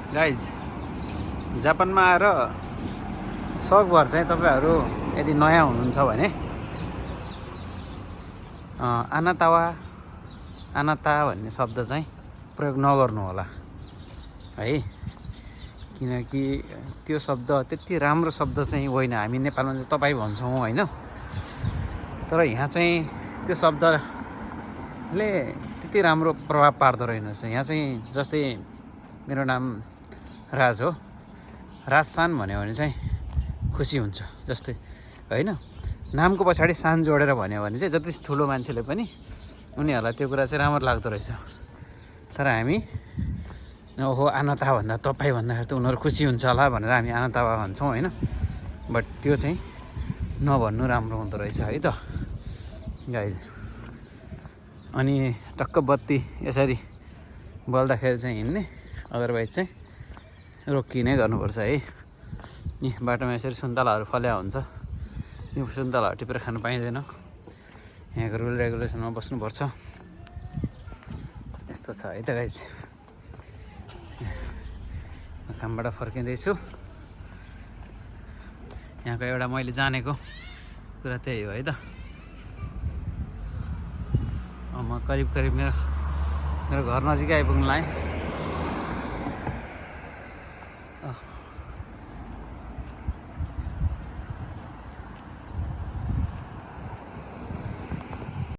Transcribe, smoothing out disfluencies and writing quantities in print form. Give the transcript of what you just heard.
Guys जापानमा आएर सकभर चाहिँ तपाईँहरू यदि नयाँ हुनुहुन्छ भने आनाता भन्ने शब्द चाहिँ प्रयोग नगर्नु होला है, किनकि त्यो शब्द त्यति राम्रो शब्द चाहिँ होइन। हामी नेपालमा चाहिँ तपाईँ भन्छौँ होइन, तर यहाँ चाहिँ त्यो शब्दले त्यति राम्रो प्रभाव पार्दो रहेनछ। यहाँ चाहिँ जस्तै मेरो नाम राज हो, राज सान भन्यो भने चाहिँ खुसी हुन्छ जस्तै होइन। नामको पछाडि सान जोडेर भन्यो भने चाहिँ जति ठुलो मान्छेले पनि उनीहरूलाई त्यो कुरा चाहिँ राम्रो लाग्दो रहेछ। तर हामी ओहो आनाता भन्दा तपाईँ भन्दाखेरि त उनीहरू खुसी हुन्छ होला भनेर हामी आनाता भन्छौँ होइन। बट त्यो चाहिँ नभन्नु राम्रो हुँदो रहेछ है त गाइज। अनि टक्क बत्ती यसरी बल्दाखेरि चाहिँ हिँड्ने, अदरवाइज चाहिँ रोकिने गर्नुपर्छ है। यी बाटोमा यसरी सुन्तलाहरू फल्या हुन्छ, यो सुन्तलाहरू टिपेर खानु पाइँदैन। यहाँको रुल रेगुलेसनमा बस्नुपर्छ। यस्तो छ है त गाइज। कामबाट फर्किँदैछु। यहाँको एउटा मैले जानेको कुरा त्यही हो है त। म करिब मेरो घर नजिकै आइपुग्नु लाएँ।